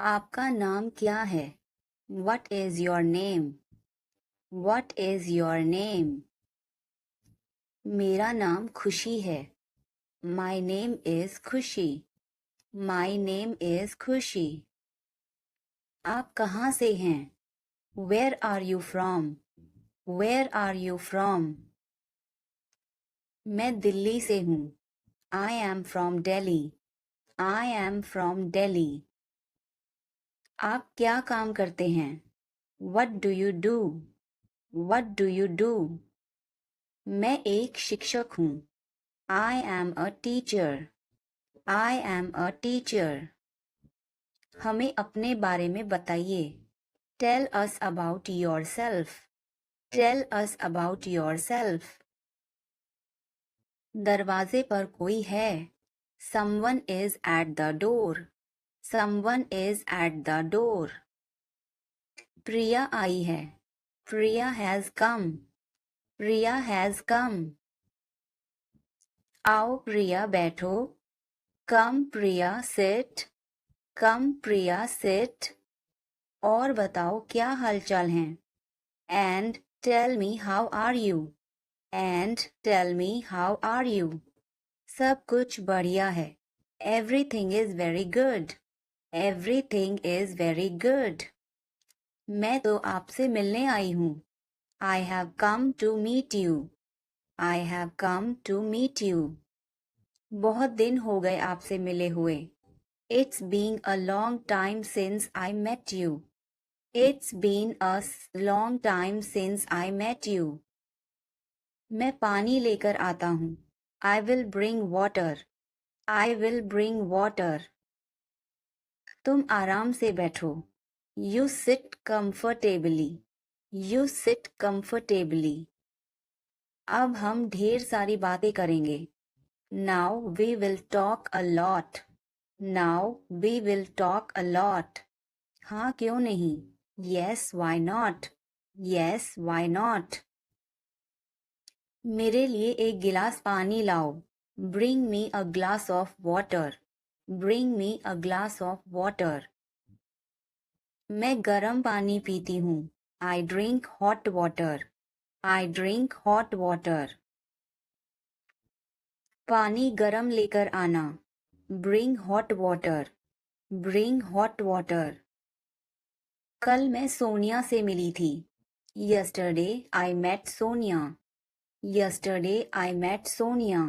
आपका नाम क्या है? What is your name? What is your name? मेरा नाम खुशी है. My name is खुशी. My name is खुशी. आप कहाँ से हैं? Where are you from? Where are you from? मैं दिल्ली से हूँ. I am from Delhi. I am from Delhi. आप क्या काम करते हैं? What do you do? What do you do? मैं एक शिक्षक हूँ. I am a teacher. I am a teacher. हमें अपने बारे में बताइए. Tell us about yourself. Tell us about yourself. दरवाजे पर कोई है. Someone is at the door. Someone is at the door. प्रिया आई है. Priya has come. Priya has come. आओ प्रिया बैठो. Come Priya sit. Come Priya sit. और बताओ क्या हालचाल हैं. And tell me how are you. And tell me how are you. सब कुछ बढ़िया है. Everything is very good. Everything is very good. मैं तो आपसे मिलने आई हूँ. I have come to meet you. I have come to meet you. बहुत दिन हो गए आपसे मिले हुए. It's been a long time since I met you. It's been a long time since I met you. मैं पानी लेकर आता हूँ. I will bring water. I will bring water. तुम आराम से बैठो. You sit comfortably. You sit comfortably. अब हम ढेर सारी बातें करेंगे. Now we will talk a lot. Now we will talk a lot. हाँ क्यों नहीं? Yes, why not? Yes, why not? मेरे लिए एक गिलास पानी लाओ. Bring me a glass of water. Bring me a glass of water. मैं गर्म पानी पीती हूँ. I drink hot water. I drink hot water. पानी गर्म लेकर आना. Bring hot water. Bring hot water. कल मैं सोनिया से मिली थी. Yesterday I met Sonia. Yesterday I met Sonia.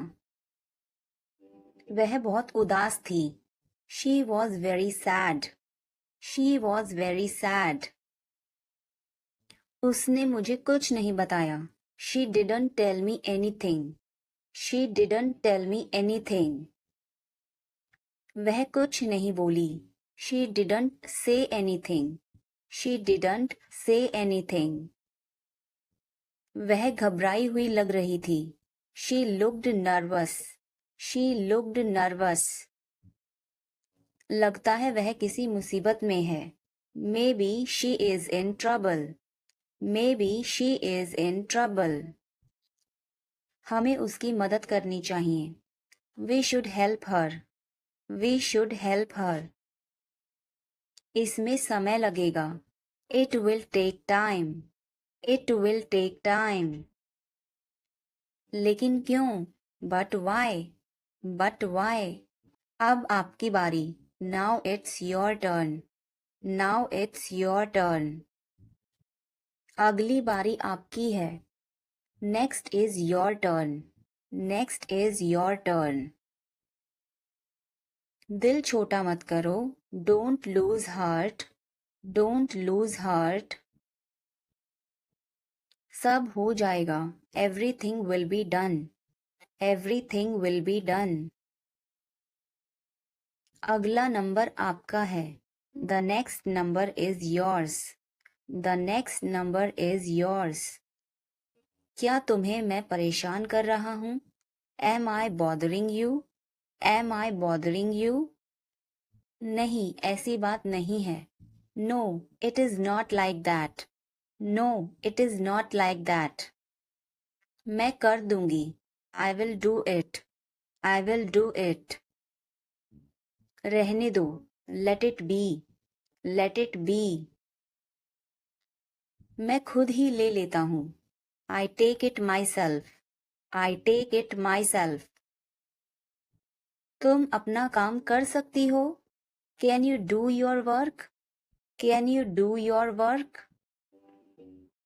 वह बहुत उदास थी. She was very sad. She was very sad. उसने मुझे कुछ नहीं बताया. She didn't tell me anything. She didn't tell me anything. वह कुछ नहीं बोली. She didn't say anything. She didn't say anything. वह घबराई हुई लग रही थी. She looked nervous. She looked nervous. लगता है वह किसी मुसीबत में है. Maybe she is in trouble. Maybe she is in trouble. हमें उसकी मदद करनी चाहिए. We should help her. We should help her. इसमें समय लगेगा. It will take time. It will take time. लेकिन क्यों? But why? But why? अब आपकी बारी. Now it's your turn. Now it's your turn. अगली बारी आपकी है. Next is your turn. Next is your turn. दिल छोटा मत करो. Don't lose heart. Don't lose heart. सब हो जाएगा. Everything will be done. Everything will be done. अगला नंबर आपका है. The next number is yours. The next number is yours. क्या तुम्हें मैं परेशान कर रहा हूँ? Am I bothering you? Am I bothering you? नहीं, ऐसी बात नहीं है. No, it is not like that. No, it is not like that. मैं कर दूंगी. I will do it. I will do it. रहने दो. Let it be. Let it be. मैं खुद ही ले लेता हूँ. I take it myself. I take it myself. तुम अपना काम कर सकती हो? Can you do your work? Can you do your work?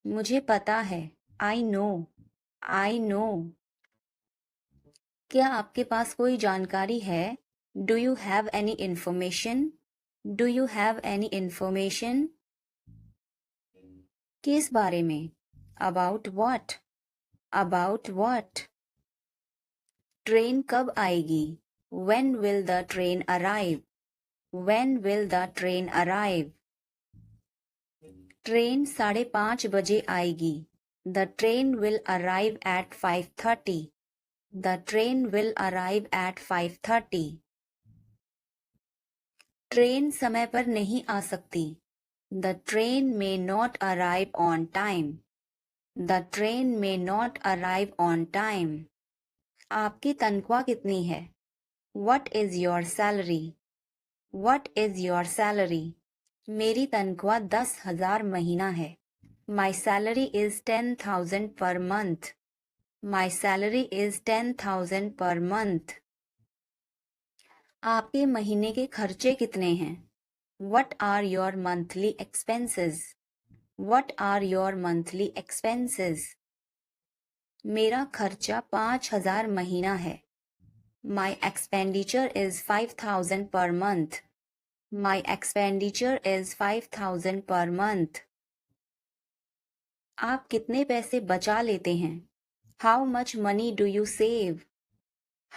मुझे पता है. I know. I know. क्या आपके पास कोई जानकारी है? Do you have any information? Do you have any information? किस बारे में? About what? About what? Train कब आएगी? When will the train arrive? When will the train arrive? Train 5:30 बजे आएगी. The train will arrive at 5:30. The train will arrive at 5:30. Train समय पर नहीं आ सकती. The train may not arrive on time. The train may not arrive on time. आपकी तनख्वाह कितनी है? What is your salary? What is your salary? मेरी तनख्वाह 10,000 महीना है. My salary is 10,000 per month. My salary is 10,000 per month. आपके महीने के खर्चे कितने हैं? What are your monthly expenses? What are your monthly expenses? मेरा खर्चा 5,000 महीना है. My expenditure is 5,000 per month. My expenditure is 5,000 per month. आप कितने पैसे बचा लेते हैं? How much money do you save?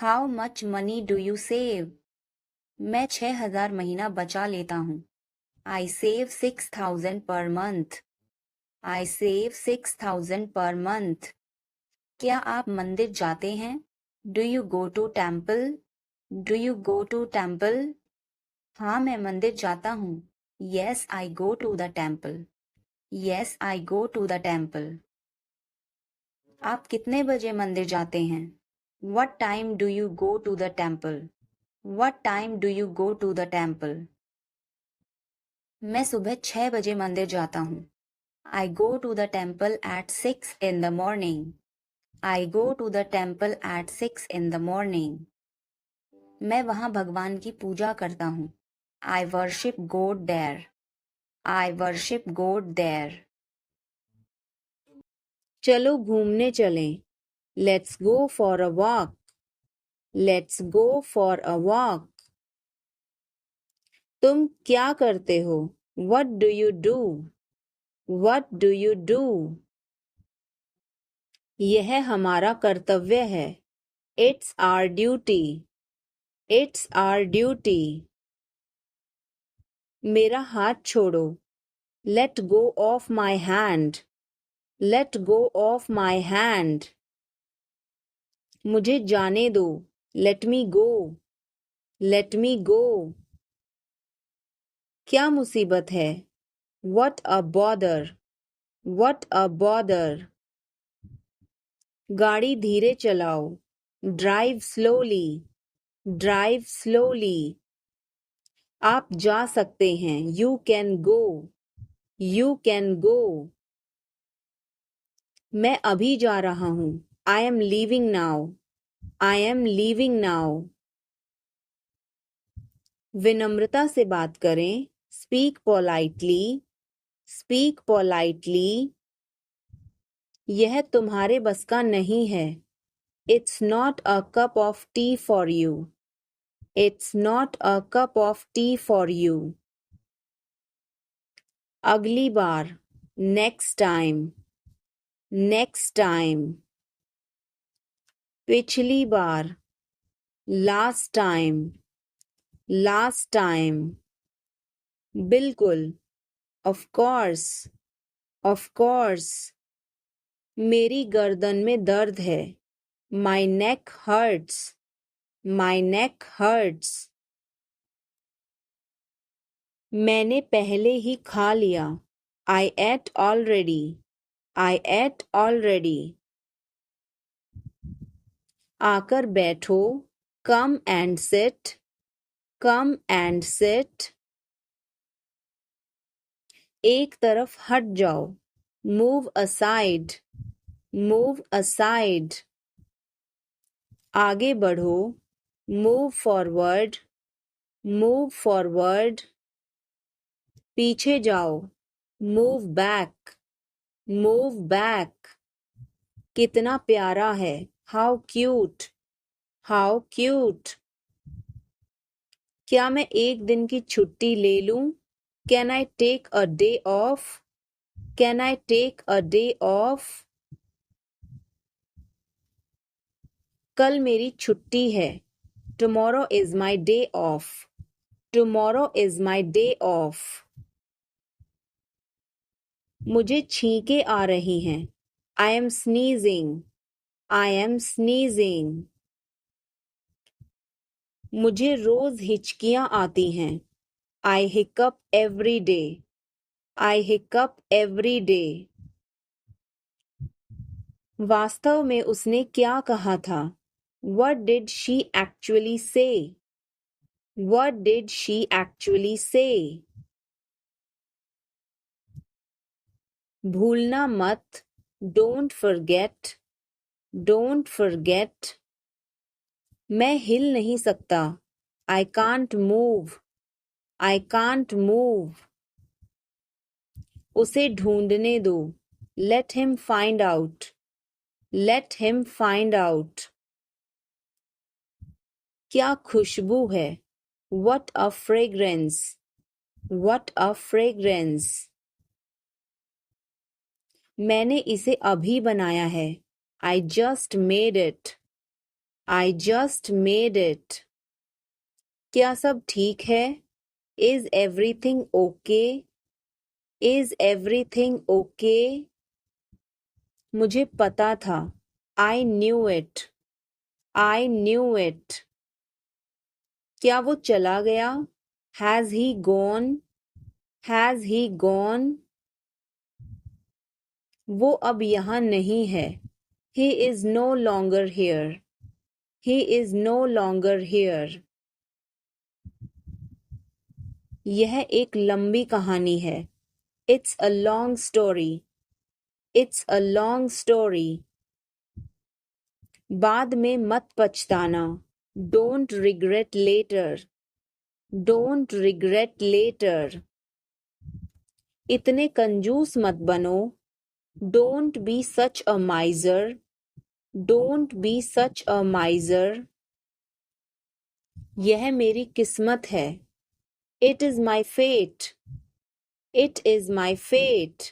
How much money do you save? मैं 6,000 महीना बचा लेता हूँ. I save 6,000 per month. I save 6,000 per month. क्या आप मंदिर जाते हैं? Do you go to temple? Do you go to temple? हाँ, मैं मंदिर जाता हूँ. Yes, I go to the temple. Yes, I go to the temple. आप कितने बजे मंदिर जाते हैं? What time do you go to the temple? What time do you go to the temple? मैं सुबह 6 बजे मंदिर जाता हूँ. I go to the temple at 6 in the morning. I go to the temple at 6 in the morning. मैं वहाँ भगवान की पूजा करता हूँ. I worship God there. I worship God there. चलो घूमने चलें. Let's go for a walk. Let's go for a walk. तुम क्या करते हो? What do you do? What do you do? यह हमारा कर्तव्य है. It's our duty. It's our duty. मेरा हाथ छोड़ो. Let go of my hand. Let go of my hand. मुझे जाने दो. Let me go. Let me go. क्या मुसीबत है? What a bother. What a bother. गाड़ी धीरे चलाओ. Drive slowly. Drive slowly. आप जा सकते हैं. You can go. You can go. मैं अभी जा रहा हूँ. I am leaving now. I am leaving now. विनम्रता से बात करें. Speak politely. Speak politely. यह तुम्हारे बस का नहीं है. It's not a cup of tea for you. It's not a cup of tea for you. अगली बार. Next time. Next time. पिछली बार. Last time. Last time. बिल्कुल. Of course. Of course. मेरी गर्दन में दर्द है. My neck hurts. My neck hurts. मैंने पहले ही खा लिया. I ate already. I ate already. आकर बैठो. Come and sit. Come and sit. एक तरफ हट जाओ, मूव असाइड, मूव असाइड। आगे बढ़ो, मूव फॉरवर्ड, मूव फॉरवर्ड। पीछे जाओ, मूव बैक, मूव बैक। कितना प्यारा है, हाउ क्यूट, हाउ क्यूट। क्या मैं एक दिन की छुट्टी ले लूं? Can I take a day off, can I take a day off. कल मेरी छुट्टी है, tomorrow is my day off, tomorrow is my day off. मुझे छींके आ रही हैं, I am sneezing, I am sneezing. मुझे रोज हिचकियां आती हैं, I hiccup every day, I hiccup every day. वास्तव में उसने क्या कहा था? What did she actually say? What did she actually say? भूलना मत, don't forget, don't forget। मैं हिल नहीं सकता, I can't move, I can't move। उसे ढूंढने दो, let him find out, let him find out। क्या खुशबू है, what a fragrance, what a fragrance। मैंने इसे अभी बनाया है, I just made it, I just made it। क्या सब ठीक है? Is everything okay? Is everything okay? मुझे पता था, I knew it, I knew it। क्या वो चला गया? Has he gone? Has he gone? वो अब यहाँ नहीं है, He is no longer here, He is no longer here। यह एक लंबी कहानी है, It's a long story, It's a long story। बाद में मत पछताना, Don't regret later, Don't regret later। इतने कंजूस मत बनो, Don't be such a miser, Don't be such a miser। यह मेरी किस्मत है, It is my fate, It is my fate।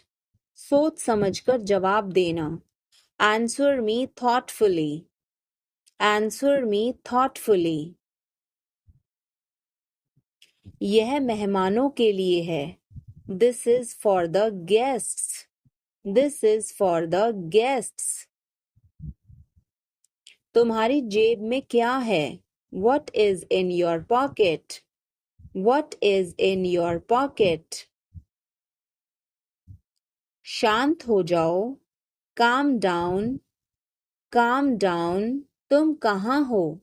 सोच समझकर जवाब देना, Answer me thoughtfully, Answer me thoughtfully। यह मेहमानों के लिए है, This is for the guests, This is for the guests। तुम्हारी जेब में क्या है? What is in your pocket? What is in your pocket? शांत हो जाओ, Calm down, Calm down। तुम कहाँ हो?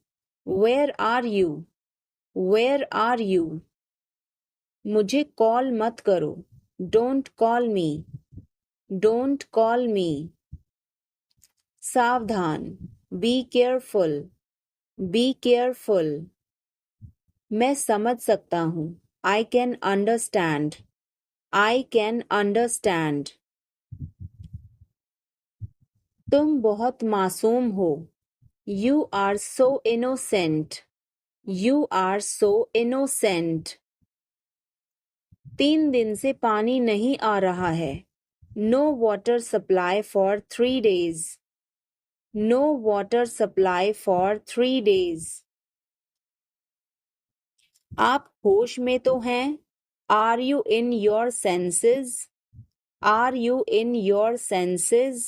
Where are you? Where are you? मुझे कॉल मत करो, Don't call me, Don't call me। सावधान, Be careful, Be careful। मैं समझ सकता हूँ, I can understand, I can understand। तुम बहुत मासूम हो, You are so innocent, You are so innocent। 3 दिन से पानी नहीं आ रहा है, No water supply for 3 days, No water supply for 3 days। आप होश में तो हैं? Are you in your senses? Are you in your senses?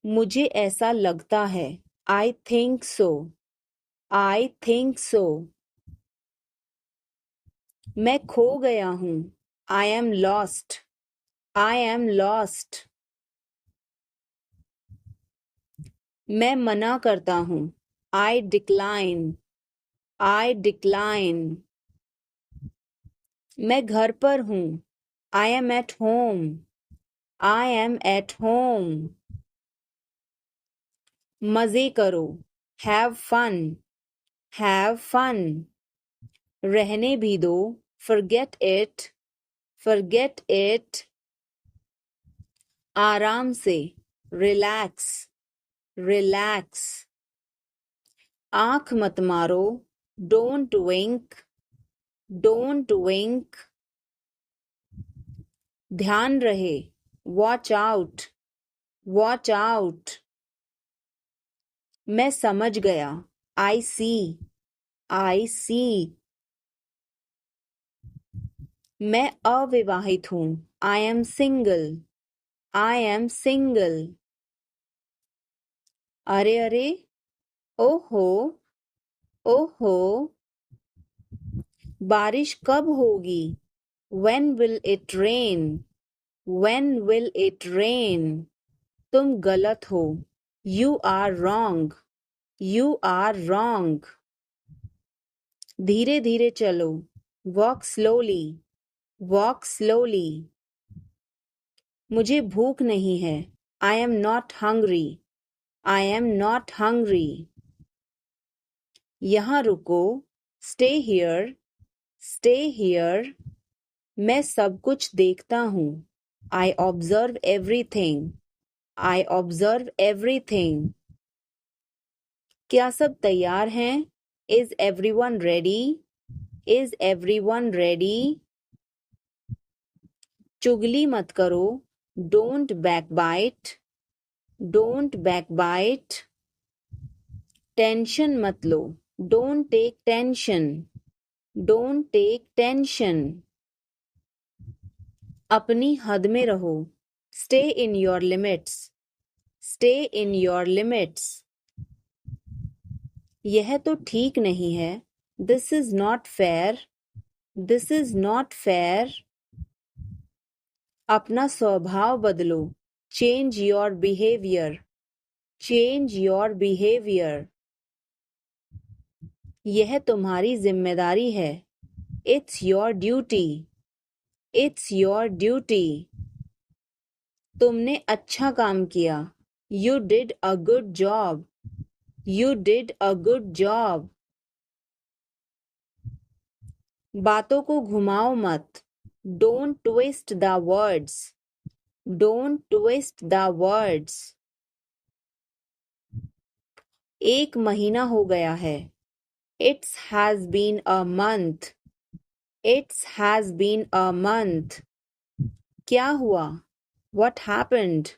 मुझे ऐसा लगता है, I think so, I think so। मैं खो गया हूँ, I am lost, I am lost। मैं मना करता हूँ, I decline, I decline। मैं घर पर हूँ. I am at home. I am at home. मजे करो. Have fun. Have fun. रहने भी दो. Forget it. Forget it. आराम से. Relax. Relax. आँख मत मारो. Don't wink. Don't wink. ध्यान रहे. Watch out. Watch out. मैं समझ गया. I see. I see. मैं अविवाहित हूँ. I am single. I am single. अरे अरे. ओहो. ओहो. बारिश कब होगी? When will it rain? When will it rain? तुम गलत हो. You are wrong. You are wrong. धीरे धीरे चलो. Walk slowly. Walk slowly. मुझे भूख नहीं है. I am not hungry. I am not hungry. यहाँ रुको. Stay here. Stay here. मैं सब कुछ देखता हूँ. I observe everything. I observe everything. क्या सब तैयार हैं? Is everyone ready? Is everyone ready? चुगली मत करो. Don't backbite. Don't backbite. Tension मत लो. Don't take tension. Don't take tension. अपनी हद में रहो. Stay in your limits. Stay in your limits. यह तो ठीक नहीं है. This is not fair. This is not fair. अपना स्वभाव बदलो. Change your behavior. Change your behavior. यह तुम्हारी जिम्मेदारी है. It's your duty. It's your duty. तुमने अच्छा काम किया. You did a good job. You did a good job. बातों को घुमाओ मत. Don't twist the words. Don't twist the words. एक महीना हो गया है. It has been a month. It has been a month. क्या हुआ? What happened?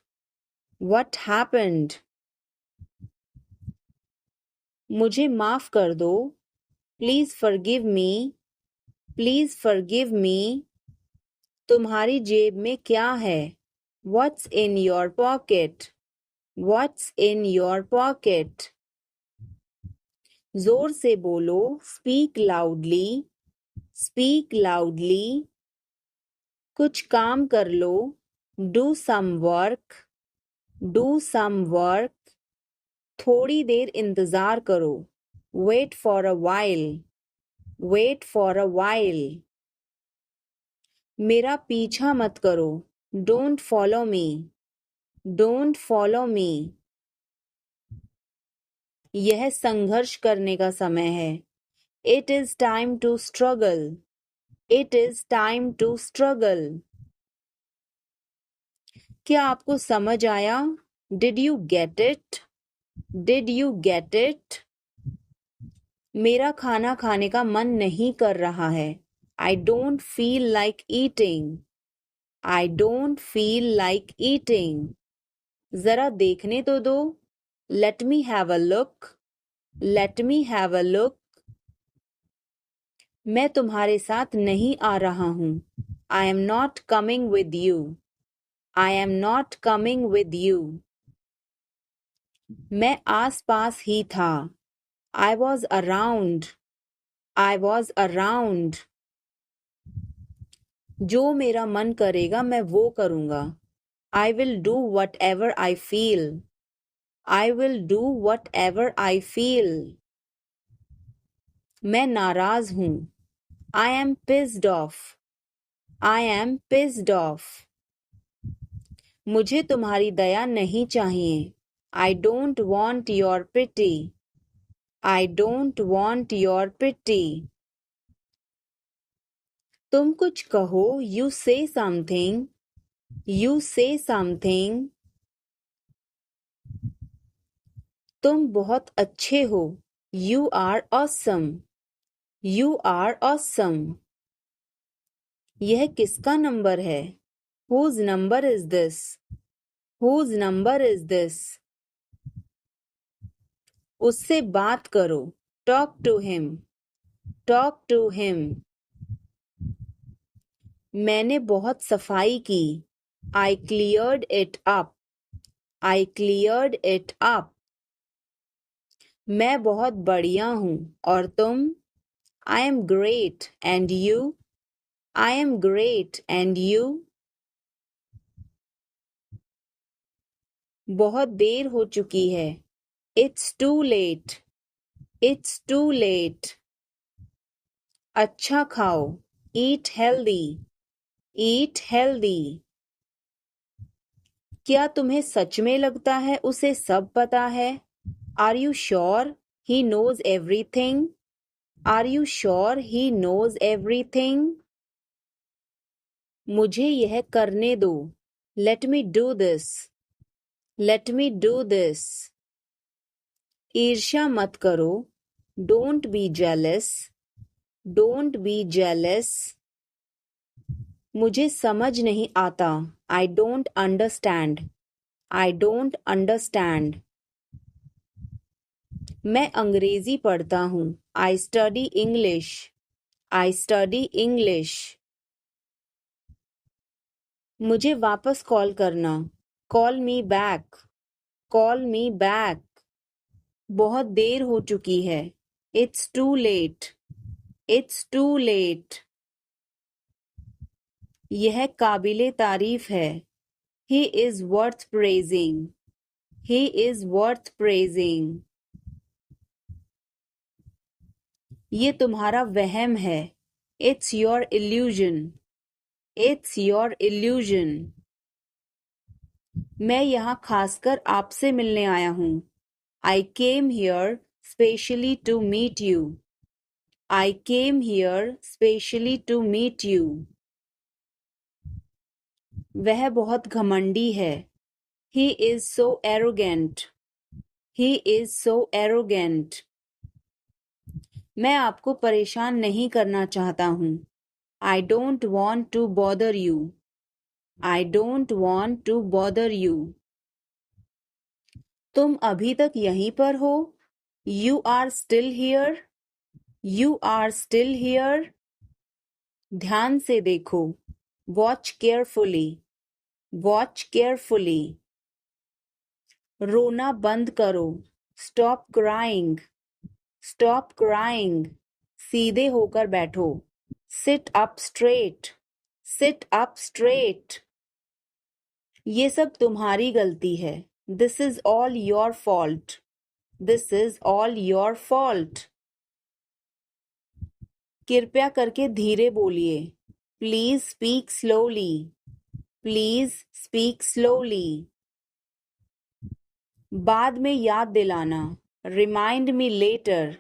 What happened? मुझे माफ कर दो. Please forgive me. Please forgive me. तुम्हारी जेब में क्या है? What's in your pocket? What's in your pocket? जोर से बोलो. Speak loudly. Speak loudly. कुछ काम कर लो. Do some work. Do some work. थोड़ी देर इंतजार करो. Wait for a while. Wait for a while. मेरा पीछा मत करो. Don't follow me. Don't follow me. यह संघर्ष करने का समय है. It is time to struggle. It is time to struggle. क्या आपको समझ आया? Did you get it? Did you get it? मेरा खाना खाने का मन नहीं कर रहा है. I don't feel like eating. I don't feel like eating. जरा देखने तो दो. Let me have a look. Let me have a look. मैं तुम्हारे साथ नहीं आ रहा हूँ. I am not coming with you. I am not coming with you. मैं आस-पास ही था. I was around. I was around. जो मेरा मन करेगा मैं वो करूँगा. I will do whatever I feel. I will do whatever I feel. मैं नाराज हूँ. I am pissed off. I am pissed off. मुझे तुम्हारी दया नहीं चाहिए. I don't want your pity. I don't want your pity. तुम कुछ कहो. You say something. You say something. तुम बहुत अच्छे हो. You are awesome. You are awesome. यह किसका नंबर है? Whose number is this? Whose number is this? उससे बात करो. Talk to him. Talk to him. मैंने बहुत सफाई की. I cleared it up. I cleared it up. मैं बहुत बढ़िया हूँ. और तुम? I am great. And you? I am great. And you? बहुत देर हो चुकी है. It's too late. It's too late. अच्छा खाओ. Eat healthy. Eat healthy. क्या तुम्हें सच में लगता है उसे सब पता है? Are you sure he knows everything? Are you sure he knows everything? मुझे यह करने दो. Let me do this. Let me do this. ईर्ष्या मत करो. Don't be jealous. Don't be jealous. मुझे समझ नहीं आता. I don't understand. I don't understand. मैं अंग्रेजी पढ़ता हूँ. I study English. I study English. मुझे वापस कॉल करना. Call me back. Call me back. बहुत देर हो चुकी है. It's too late. It's too late. यह काबिले तारीफ है. He is worth praising. He is worth praising. ये तुम्हारा वहम है. It's your illusion. It's your illusion. मैं यहाँ खासकर आपसे मिलने आया हूँ. I came here specially to meet you. I came here specially to meet you. वह बहुत घमंडी है. He is so arrogant. He is so arrogant. मैं आपको परेशान नहीं करना चाहता हूँ. I don't want to bother you. I don't want to bother you. तुम अभी तक यहीं पर हो? You are still here. You are still here. ध्यान से देखो. Watch carefully. Watch carefully. रोना बंद करो. Stop crying. Stop crying. सीधे होकर बैठो. Sit up straight. Sit up straight. ये सब तुम्हारी गलती है. This is all your fault. This is all your fault. कृपया करके धीरे बोलिए. Please speak slowly. Please speak slowly. बाद में याद दिलाना. Remind me later.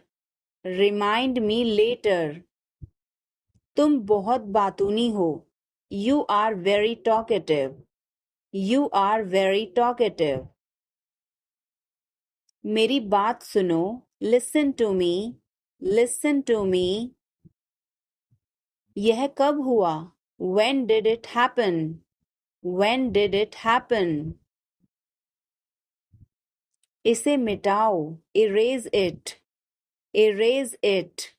Remind me later. तुम बहुत बातूनी हो. You are very talkative. You are very talkative. मेरी बात सुनो. Listen to me. Listen to me. यह कब हुआ? When did it happen? When did it happen? इसे मिटाओ. Erase it. Erase it.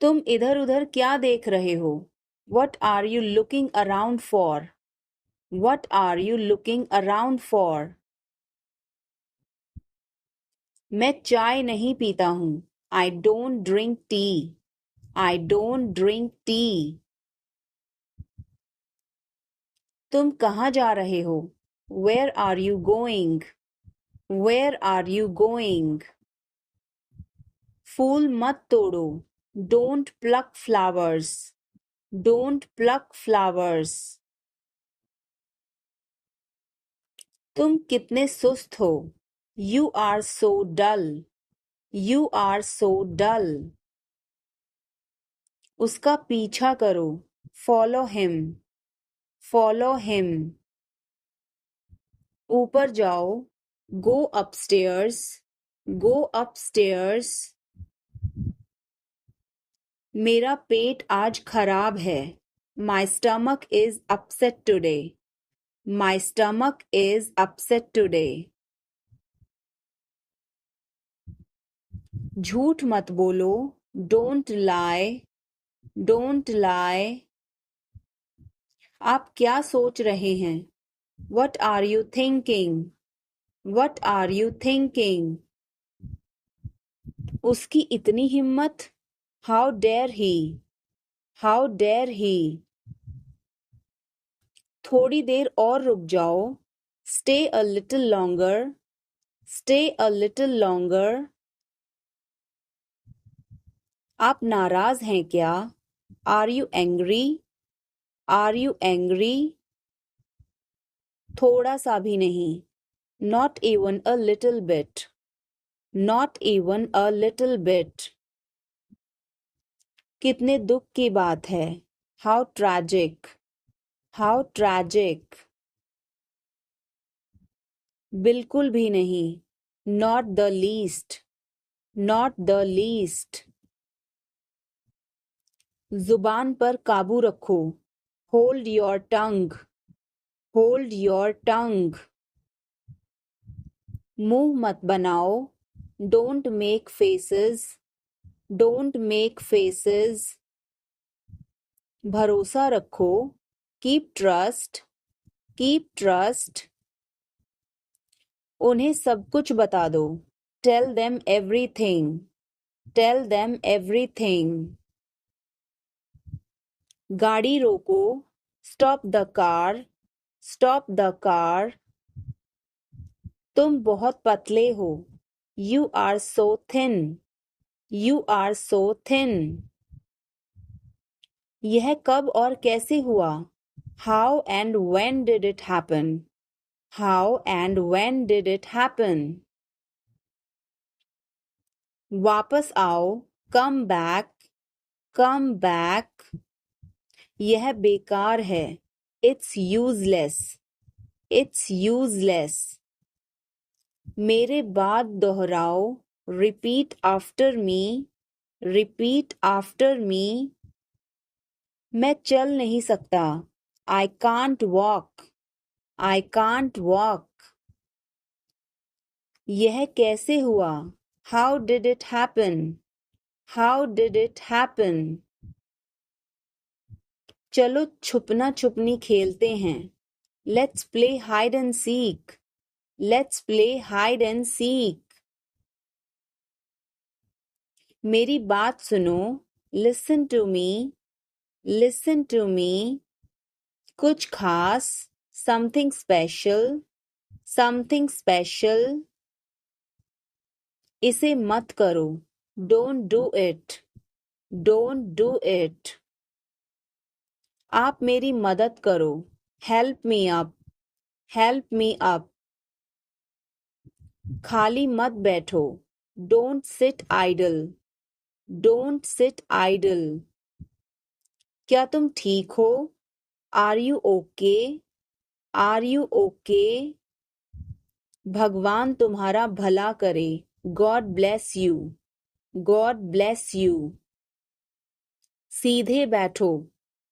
तुम इधर उधर क्या देख रहे हो? What are you looking around for? What are you looking around for? मैं चाय नहीं पीता हूँ. I don't drink tea. I don't drink tea. तुम कहाँ जा रहे हो? Where are you going? Where are you going? फूल मत तोड़ो. Don't pluck flowers. Don't pluck flowers. तुम कितने सुस्त हो. You are so dull. You are so dull. उसका पीछा करो. Follow him. Follow him. ऊपर जाओ. Go upstairs. Go upstairs. मेरा पेट आज खराब है. My stomach is upset today. My stomach is upset today. झूठ मत बोलो. Don't lie. Don't lie. आप क्या सोच रहे हैं? What are you thinking? What are you thinking? उसकी इतनी हिम्मत. How dare he? How dare he? थोड़ी देर और रुक जाओ. Stay a little longer. Stay a little longer. आप नाराज हैं क्या? Are you angry? Are you angry? थोड़ा सा भी नहीं. Not even a little bit. Not even a little bit. कितने दुख की बात है. How tragic. How tragic. बिल्कुल भी नहीं. Not the least. Not the least. जुबान पर काबू रखो. Hold your tongue. Hold your tongue. मुंह मत बनाओ. Don't make faces. Don't make faces. भरोसा रखो. Keep trust. Keep trust. उन्हें सब कुछ बता दो. Tell them everything. Tell them everything. गाड़ी रोको. Stop the car. Stop the car. तुम बहुत पतले हो. You are so thin. You are so thin. यह कब और कैसे हुआ? How and when did it happen? How and when did it happen? वापस आओ. Come back. Come back. यह बेकार है. It's useless. It's useless. मेरे बाद दोहराओ. Repeat after me. Repeat after me. मैं चल नहीं सकता. I can't walk. I can't walk. यह कैसे हुआ? How did it happen? How did it happen? चलो छुपना छुपनी खेलते हैं. Let's play hide and seek. Let's play hide and seek. मेरी बात सुनो. Listen to me. Listen to me. कुछ खास. Something special. Something special. इसे मत करो. Don't do it. Don't do it. आप मेरी मदद करो. Help me up. Help me up. खाली मत बैठो. Don't sit idle. Don't sit idle. क्या तुम ठीक हो? Are you okay? Are you okay? भगवान तुम्हारा भला करे. God bless you. God bless you. सीधे बैठो.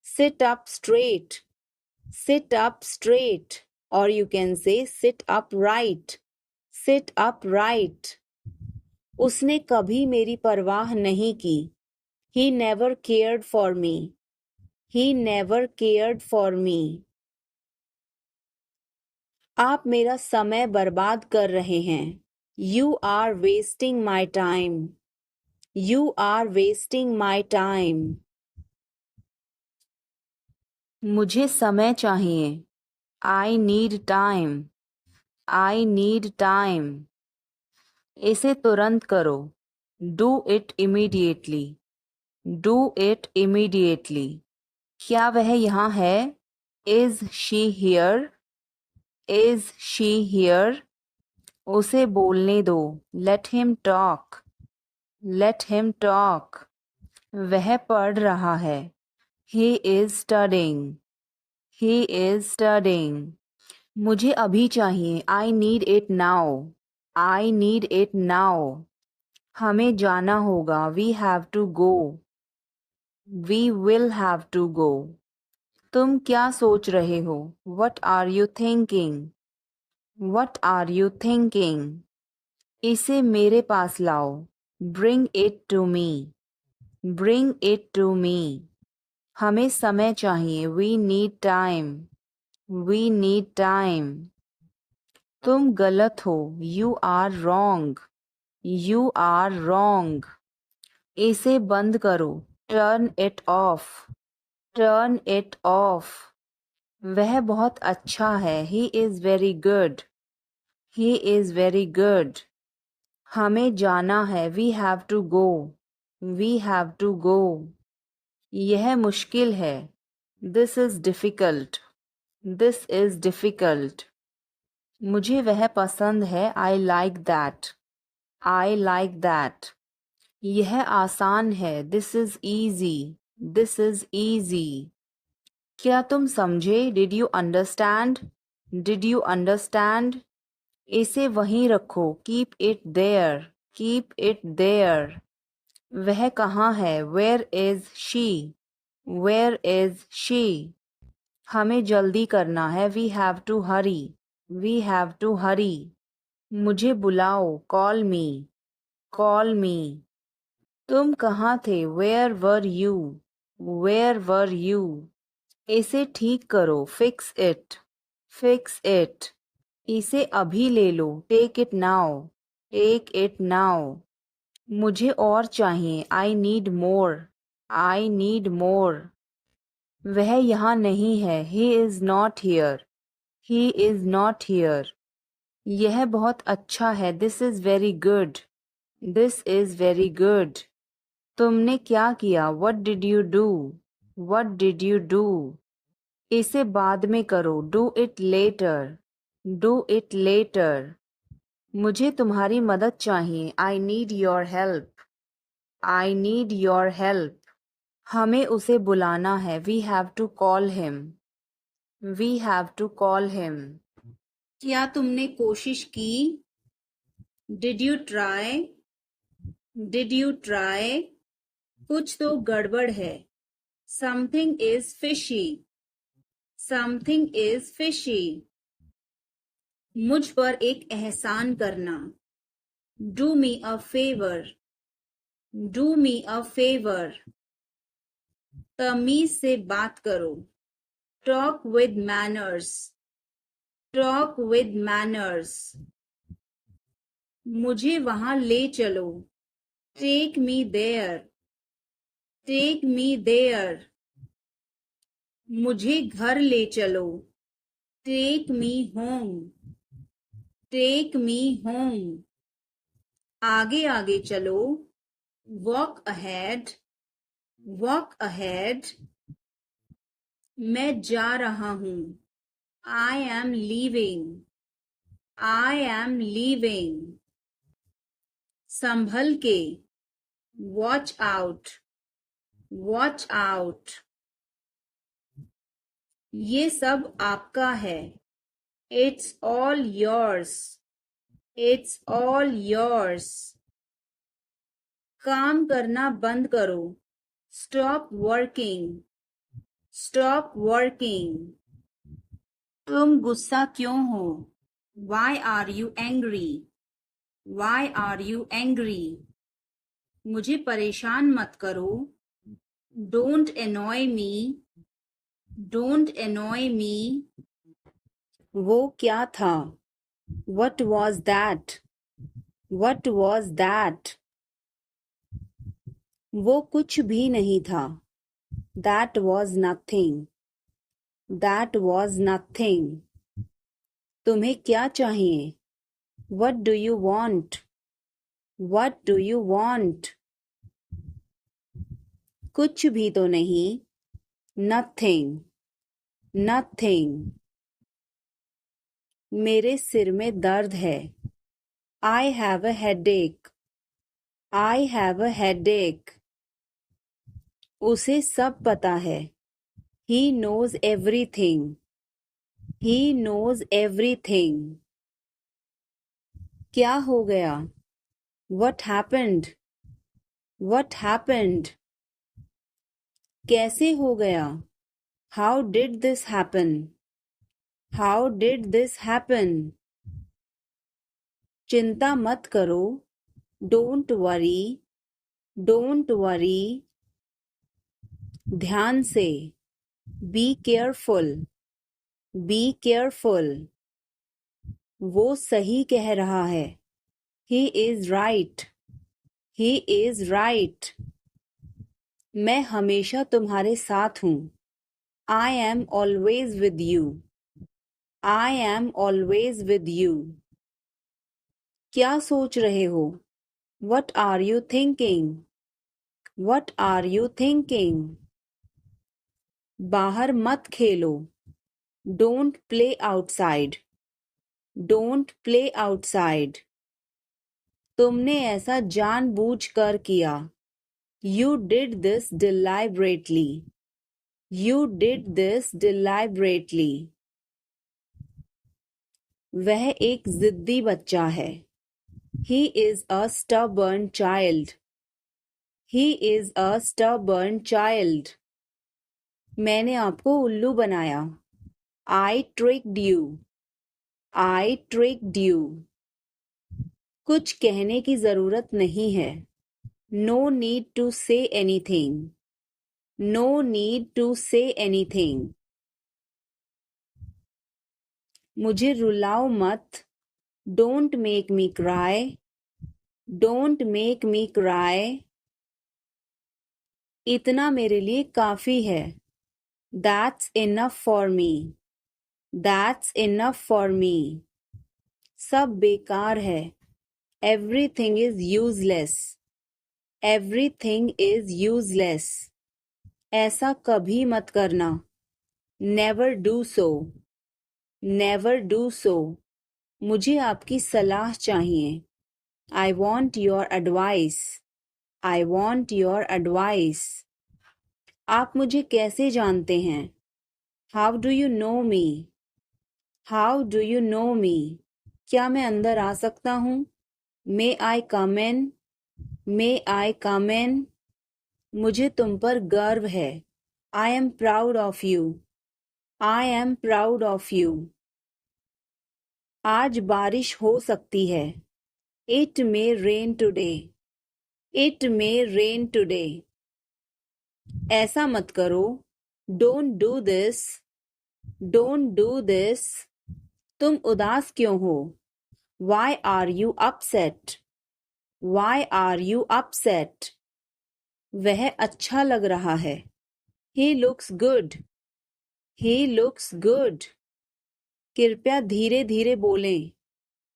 Sit up straight. Sit up straight. Or you can say sit upright. Sit upright. उसने कभी मेरी परवाह नहीं की. He never cared for me. He never cared for me. आप मेरा समय बर्बाद कर रहे हैं. You are wasting my time. You are wasting my time. मुझे समय चाहिए. I need time. I need time. इसे तुरंत करो. Do it immediately. Do it immediately. क्या वह यहाँ है? Is she here? Is she here? उसे बोलने दो. Let him talk. Let him talk. वह पढ़ रहा है. He is studying. He is studying. मुझे अभी चाहिए. I need it now. I need it now. हमें जाना होगा. We have to go. We will have to go. तुम क्या सोच रहे हो? What are you thinking? What are you thinking? इसे मेरे पास लाओ. Bring it to me. Bring it to me. हमें समय चाहिए. We need time. We need time. तुम गलत हो. You are wrong. You are wrong. इसे बंद करो. Turn it off. Turn it off. वह बहुत अच्छा है. He is very good. He is very good. हमें जाना है. We have to go. We have to go. यह मुश्किल है. This is difficult. This is difficult. मुझे वह पसंद है. I like that. I like that. यह आसान है. This is easy. This is easy. क्या तुम समझे? Did you understand? Did you understand? इसे वहीं रखो. Keep it there. Keep it there. वह कहाँ है? Where is she? Where is she? हमें जल्दी करना है. We have to hurry. We have to hurry. मुझे बुलाओ. Call me. Call me. तुम कहाँ थे? Where were you? Where were you? इसे ठीक करो. Fix it. Fix it. इसे अभी ले लो. Take it now. Take it now. मुझे और चाहिए. I need more. I need more. वह यहाँ नहीं है. He is not here. He is not here. यह बहुत अच्छा है. This is very good. This is very good. तुमने क्या किया? What did you do? What did you do? इसे बाद में करो. Do it later. Do it later. मुझे तुम्हारी मदद चाहिए. I need your help. I need your help. हमें उसे बुलाना है. We have to call him. We have to call him. क्या तुमने कोशिश की? Did you try? Did you try? कुछ तो गड़बड़ है. Something is fishy. Something is fishy. मुझ पर एक एहसान करना. Do me a favor. Do me a favor. तमीज से बात करो. Talk with manners. Talk with manners. मुझे वहां ले चलो. Take me there. Take me there. मुझे घर ले चलो. Take me home. Take me home. आगे आगे चलो. Walk ahead. Walk ahead. मैं जा रहा हूँ. I am leaving. I am leaving. संभल के. Watch out. Watch out. ये सब आपका है. It's all yours. It's all yours. काम करना बंद करो. Stop working. Stop working. तुम गुस्सा क्यों हो? Why are you angry? Why are you angry? मुझे परेशान मत करो. Don't annoy me. Don't annoy me. वो क्या था? What was that? What was that? वो कुछ भी नहीं था. That was nothing. That was nothing. तुम्हें क्या चाहिए? What do you want? What do you want? कुछ भी तो नहीं. nothing, nothing. मेरे सिर में दर्द है. I have a headache. I have a headache. उसे सब पता है. He knows everything. He knows everything. क्या हो गया? What happened? What happened? कैसे हो गया? How did this happen? How did this happen? चिंता मत करो. Don't worry. Don't worry. ध्यान से. Be careful. Be careful. वो सही कह रहा है. He is right. He is right. मैं हमेशा तुम्हारे साथ हूँ. I am always with you. I am always with you. क्या सोच रहे हो? What are you thinking? What are you thinking? बाहर मत खेलो. Don't play outside. Don't play outside. तुमने ऐसा जानबूझकर किया. You did this deliberately. You did this deliberately. वह एक जिद्दी बच्चा है. He is a stubborn child. He is a stubborn child. मैंने आपको उल्लू बनाया. I tricked you. I tricked you. कुछ कहने की जरूरत नहीं है. No need to say anything. No need to say anything. मुझे रुलाओ मत. Don't make me cry. Don't make me cry. इतना मेरे लिए काफी है. That's enough for me. That's enough for me. सब बेकार है. Everything is useless. Everything is useless. ऐसा कभी मत करना. Never do so. Never do so. मुझे आपकी सलाह चाहिए. I want your advice. I want your advice. आप मुझे कैसे जानते हैं? How do you know me? How do you know me? क्या मैं अंदर आ सकता हूँ? May I come in? May I come in? मुझे तुम पर गर्व है. I am proud of you. I am proud of you. आज बारिश हो सकती है. It may rain today. It may rain today. ऐसा मत करो. Don't do this. Don't do this. तुम उदास क्यों हो? Why are you upset? Why are you upset? वह अच्छा लग रहा है. He looks good. He looks good. कृपया धीरे धीरे बोलें.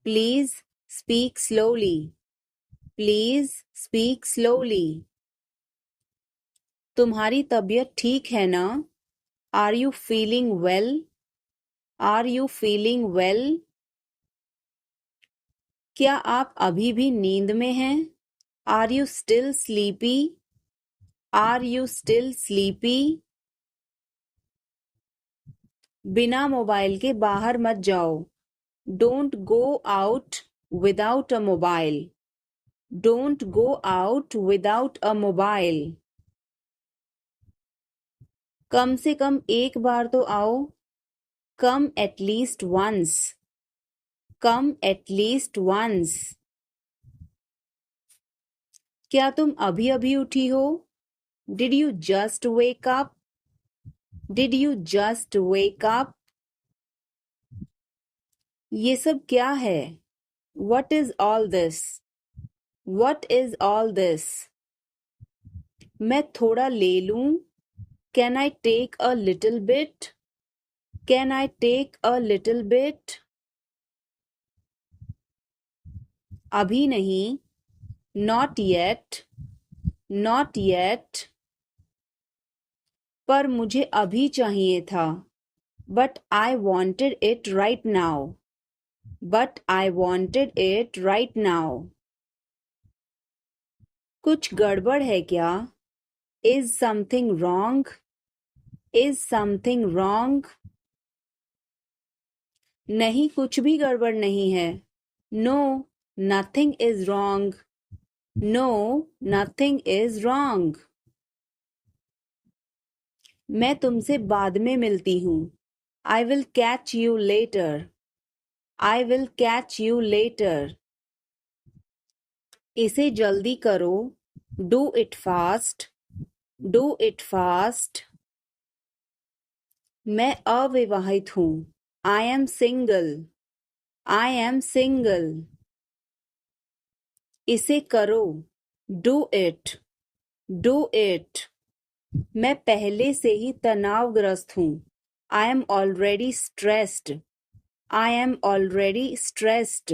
Please speak slowly. Please speak slowly. तुम्हारी तबीयत ठीक है ना? Are you feeling well? Are you feeling well? क्या आप अभी भी नींद में हैं? Are you still sleepy? Are you still sleepy? बिना मोबाइल के बाहर मत जाओ. Don't go out without a mobile. Don't go out without a mobile. कम से कम एक बार तो आओ. Come at least once. Come at least once. क्या तुम अभी अभी उठी हो? Did you just wake up? Did you just wake up? ये सब क्या है? What is all this? What is all this? मैं थोड़ा ले लूं? Can I take a little bit? Can I take a little bit? अभी नहीं. Not yet. Not yet. पर मुझे अभी चाहिए था। But I wanted it right now. But I wanted it right now. कुछ गड़बड़ है क्या? Is something wrong? Is something wrong? नहीं, कुछ भी गड़बड़ नहीं है। No, nothing is wrong. No, nothing is wrong. मैं तुमसे बाद में मिलती हूँ। I will catch you later. I will catch you later. इसे जल्दी करो। Do it fast. Do it fast. मैं अविवाहित हूँ। I am single. I am single. इसे करो। Do it. Do it. मैं पहले से ही तनावग्रस्त हूँ। I am already stressed. I am already stressed.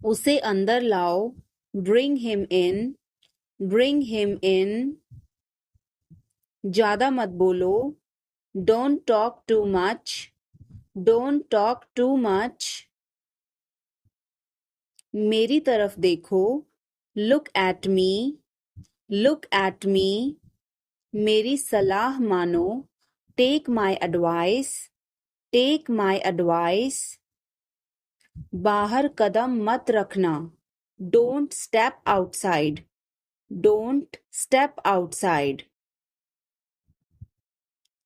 उसे अंदर लाओ। Bring him in. Bring him in. ज़्यादा मत बोलो। Don't talk too much. Don't talk too much. मेरी तरफ देखो। Look at me. Look at me. मेरी सलाह मानो। Take my advice. Take my advice. बाहर कदम मत रखना। Don't step outside. Don't step outside.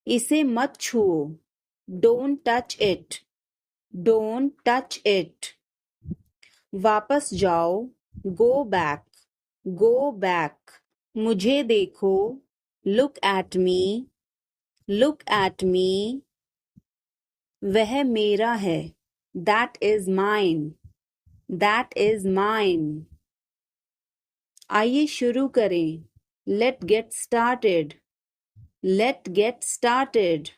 इसे मत छुओ। Don't touch it. Don't touch it. वापस जाओ। Go back. Go back. मुझे देखो। Look at me. Look at me. वह मेरा है। That is mine. That is mine. आइए शुरू करें। Let's get started. Let's get started.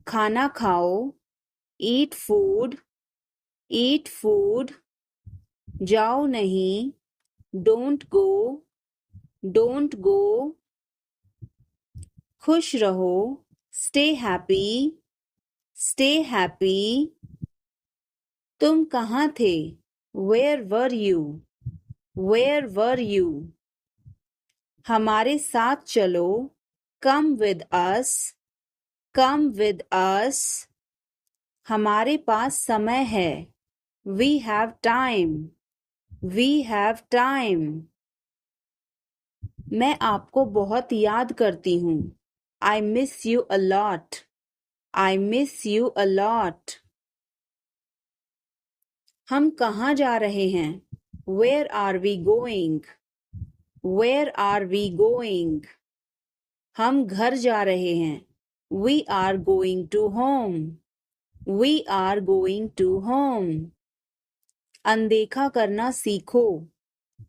खाना खाओ। Eat food. Eat food. जाओ नहीं। Don't go. Don't go. खुश रहो। Stay happy. Stay happy. तुम कहाँ थे? Where were you? Where were you? हमारे साथ चलो। Come with us. Come with us. हमारे पास समय है। We have time. We have time. मैं आपको बहुत याद करती हूँ। I miss you a lot. I miss you a lot. हम कहाँ जा रहे हैं? Where are we going? Where are we going? हम घर जा रहे हैं। We are going to home. We are going to home. अनदेखा करना सीखो।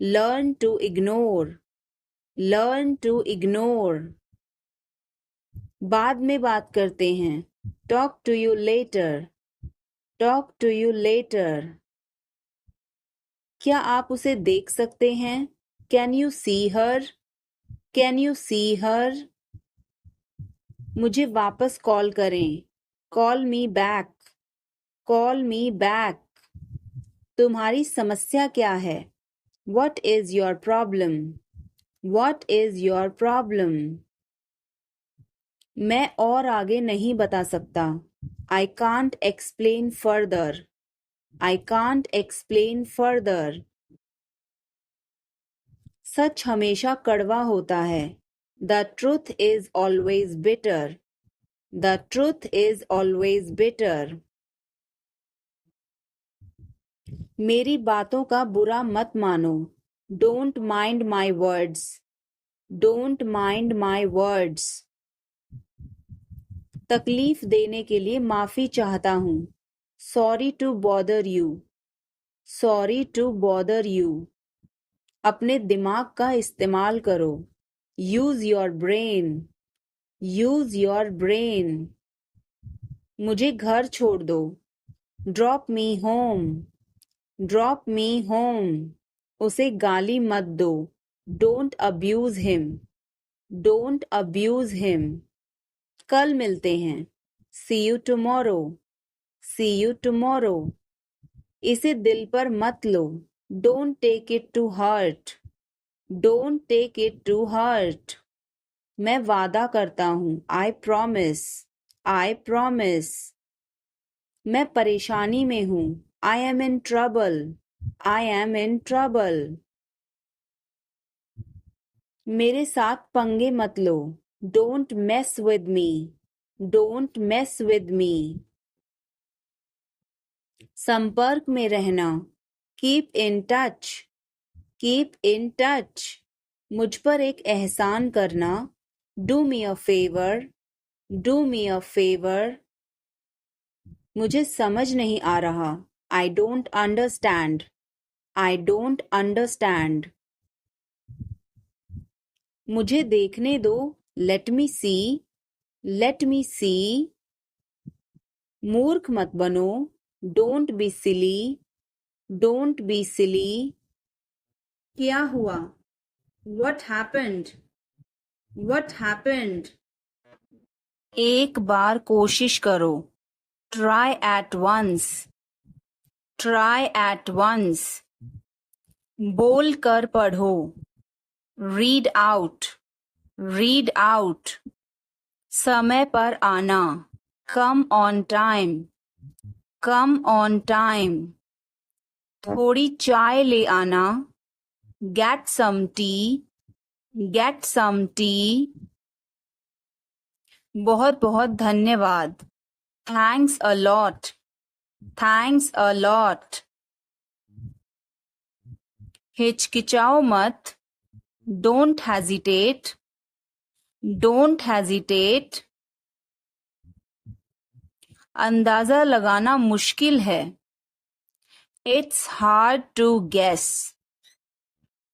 Learn to ignore. Learn to ignore. बाद में बात करते हैं। Talk to you later. Talk to you later. क्या आप उसे देख सकते हैं? Can you see her? Can you see her? मुझे वापस कॉल करें। Call me back. Call me back. तुम्हारी समस्या क्या है? What is your problem? What is your problem? मैं और आगे नहीं बता सकता। I can't explain further. I can't explain further. सच हमेशा कड़वा होता है। The truth is always bitter. The truth is always bitter. मेरी बातों का बुरा मत मानो। Don't mind my words. Don't mind my words. तकलीफ देने के लिए माफी चाहता हूँ। Sorry to bother you. Sorry to bother you. अपने दिमाग का इस्तेमाल करो। Use your brain. Use your brain. मुझे घर छोड़ दो। Drop me home. Drop me home. उसे गाली मत दो। Don't abuse him. Don't abuse him. कल मिलते हैं। See you tomorrow. See you tomorrow. इसे दिल पर मत लो। Don't take it to heart. Don't take it to heart. मैं वादा करता हूँ। I promise. I promise. मैं परेशानी में हूँ। I am in trouble. I am in trouble. मेरे साथ पंगे मत लो। Don't mess with me. Don't mess with me. संपर्क में रहना। Keep in touch. Keep in touch. मुझ पर एक एहसान करना। Do me a favour. Do me a favour. मुझे समझ नहीं आ रहा। I don't understand. I don't understand. मुझे देखने दो। लेट मी सी। लेट मी सी। मूर्ख मत बनो। Don't be silly. Don't be silly. क्या हुआ? What happened? What happened? एक बार कोशिश करो। Try at once. Try at once. बोल कर पढ़ो। Read out. Read out. समय पर आना। Come on time. Come on time. थोड़ी चाय ले आना। Get some tea. Get some tea. बहुत बहुत धन्यवाद। Thanks a lot. Thanks a lot. हिचकिचाओ मत। Don't hesitate. Don't hesitate. अंदाजा लगाना मुश्किल है। It's hard to guess.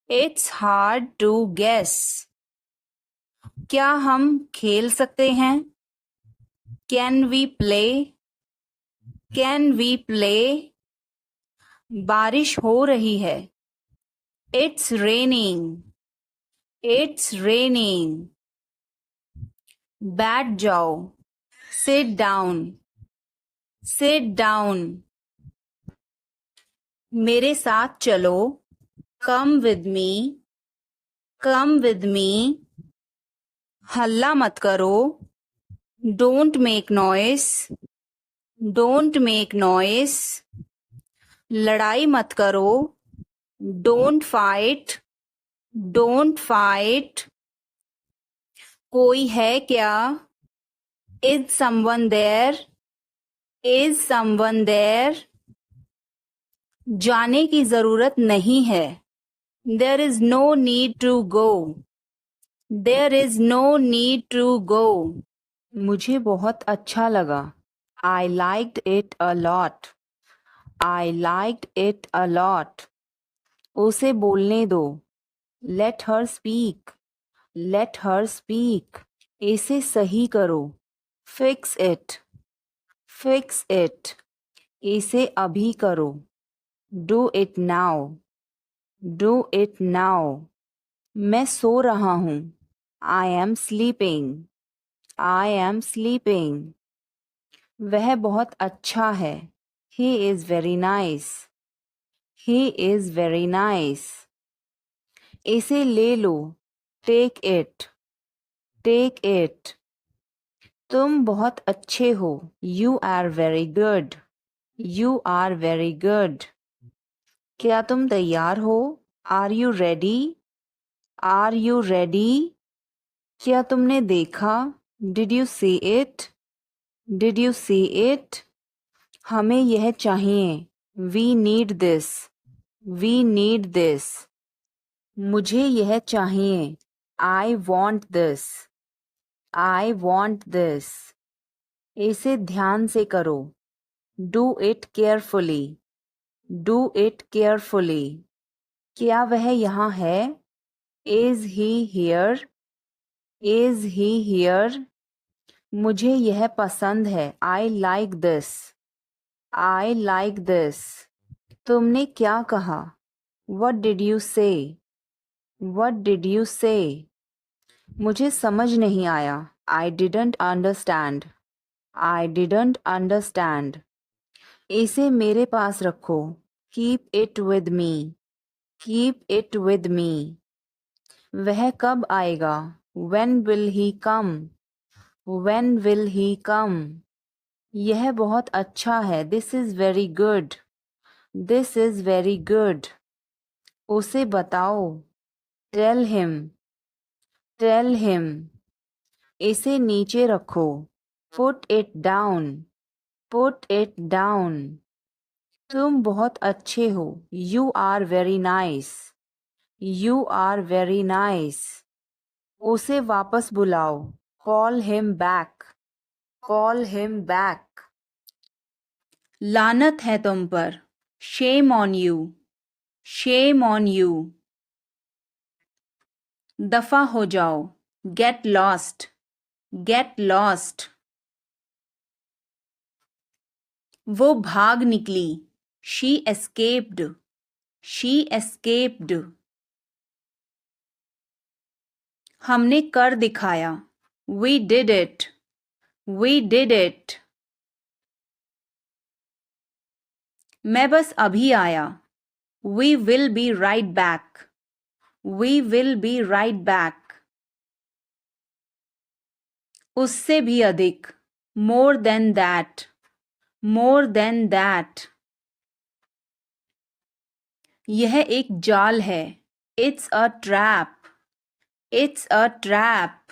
It's hard to guess. क्या हम खेल सकते हैं? Can we play? Can we play? बारिश हो रही है। It's raining. It's raining. बैठ जाओ। Sit down. Sit down. मेरे साथ चलो। Come with me. Come with me. हल्ला मत करो। Don't make noise. Don't make noise. लड़ाई मत करो। Don't fight. Don't fight. कोई है क्या? Is someone there? Is someone there? जाने की जरूरत नहीं है। There is no need to go. There is no need to go. मुझे बहुत अच्छा लगा। I liked it a lot. I liked it a lot. उसे बोलने दो। Let her speak. Let her speak. इसे सही करो। Fix it. Fix it. इसे अभी करो। Do it now. Do it now. मैं सो रहा हूँ। I am sleeping. I am sleeping. वह बहुत अच्छा है। He is very nice. He is very nice. इसे ले लो। Take it. Take it. तुम बहुत अच्छे हो। You are very good. You are very good. क्या तुम तैयार हो? Are you ready? Are you ready? क्या तुमने देखा? Did you see it? Did you see it? हमें यह चाहिए। We need this. We need this. मुझे यह चाहिए। I want this. I want this. इसे ध्यान से करो। Do it carefully. Do it carefully. क्या वह यहाँ है? Is he here? Is he here? मुझे यह पसंद है। I like this. I like this. तुमने क्या कहा? What did you say? What did you say? मुझे समझ नहीं आया. I didn't understand. I didn't understand. इसे मेरे पास रखो. Keep it with me. Keep it with me. वह कब आएगा? When will he come? When will he come? यह बहुत अच्छा है. This is very good. This is very good. उसे बताओ. Tell him. Tell him. इसे नीचे रखो. Put it down. Put it down. तुम बहुत अच्छे हो. You are very nice. You are very nice. उसे वापस बुलाओ. Call him back. Call him back. लानत है तुम पर. Shame on you. Shame on you. दफा हो जाओ. Get lost. Get lost. वो भाग निकली. She escaped. She escaped. हमने कर दिखाया. We did it. We did it. मैं बस अभी आया. We will be right back. We will be right back. उससे भी अधिक. More than that. More than that. यह एक जाल है. It's a trap. It's a trap.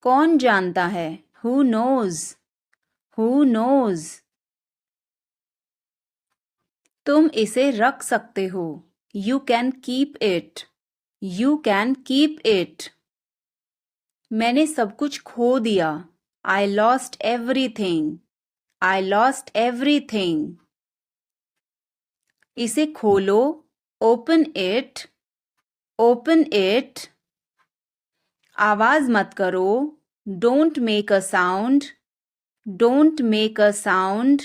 कौन जानता है? Who knows? Who knows? तुम इसे रख सकते हो. You can keep it. You can keep it. मैंने सब कुछ खो दिया. I lost everything. I lost everything. इसे खोलो. Open it. Open it. आवाज मत करो. Don't make a sound. Don't make a sound.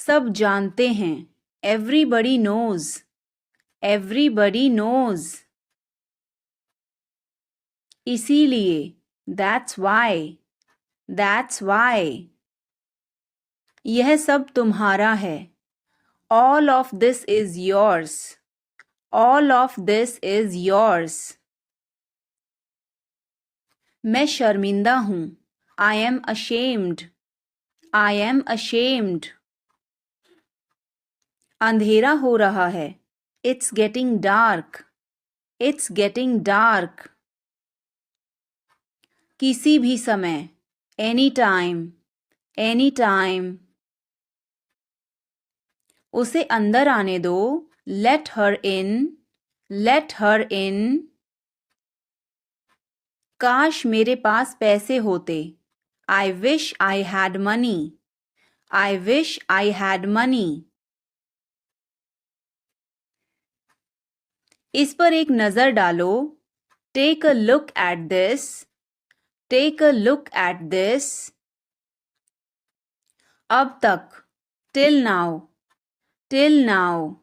सब जानते हैं. Everybody knows. Everybody knows. इसीलिए. That's why. That's why. यह सब तुम्हारा है. All of this is yours. All of this is yours. मैं शर्मिंदा हूँ. I am ashamed. I am ashamed. अंधेरा हो रहा है. It's getting dark. It's getting dark. किसी भी समय. Anytime. Anytime. उसे अंदर आने दो. Let her in. Let her in. काश मेरे पास पैसे होते. I wish I had money. I wish I had money. इस पर एक नजर डालो. Take a look at this. Take a look at this. अब तक. Till now. Till now.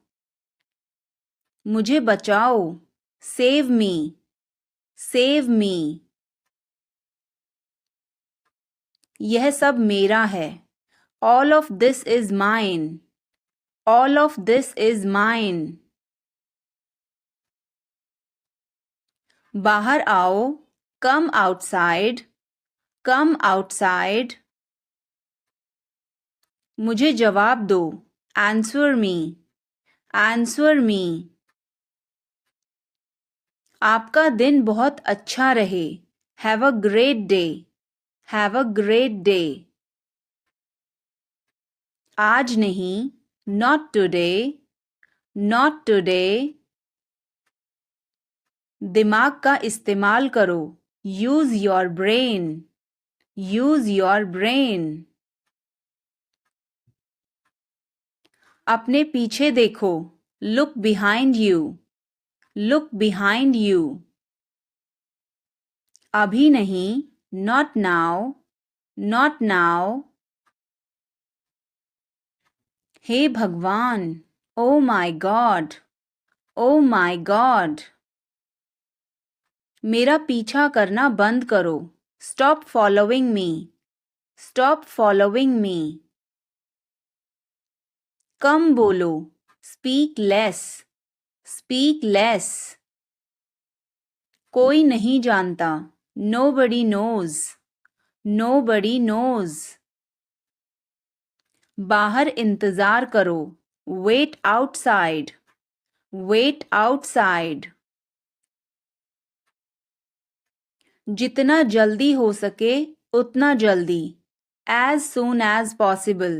मुझे बचाओ. Save me. Save me. यह सब मेरा है. All of this is mine. All of this is mine. बाहर आओ. Come outside. Come outside. मुझे जवाब दो. Answer me. Answer me. आपका दिन बहुत अच्छा रहे. Have a great day. Have a great day. आज नहीं. Not today. Not today. दिमाग का इस्तेमाल करो. Use your brain. Use your brain. अपने पीछे देखो. Look behind you. Look behind you. अभी नहीं. Not now. Not now. हे भगवान. Oh my God. Oh my God. मेरा पीछा करना बंद करो. Stop following me. Stop following me. कम बोलो. Speak less. Speak less. कोई नहीं जानता. Nobody knows. Nobody knows. बाहर इंतजार करो. Wait outside. Wait outside. जितना जल्दी हो सके उतना जल्दी. As soon as possible.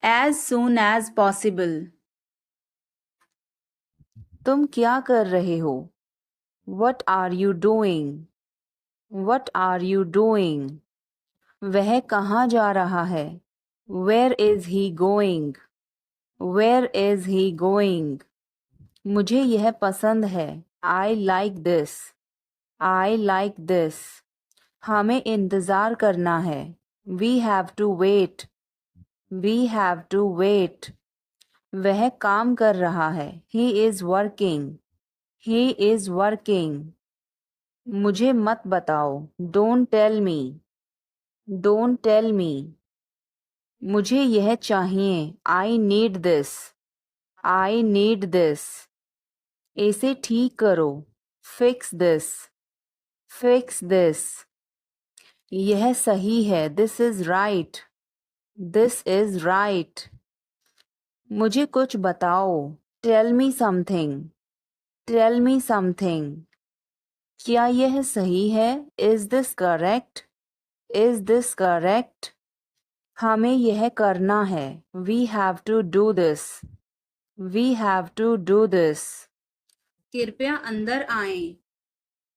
As soon as possible. तुम क्या कर रहे हो? What are you doing? What are you doing? वह कहाँ जा रहा है? Where is he going? Where is he going? मुझे यह पसंद है. I like this. I like this. हमें इंतज़ार करना है. We have to wait. We have to wait. वह काम कर रहा है. He is working. He is working. मुझे मत बताओ. Don't tell me. Don't tell me. मुझे यह चाहिए. I need this. I need this. इसे ठीक करो. Fix this. Fix this. यह सही है. This is right. This is right. मुझे कुछ बताओ. Tell me something. Tell me something. क्या यह सही है? Is this correct? Is this correct? हमें यह करना है. We have to do this. We have to do this. कृपया अंदर आएं.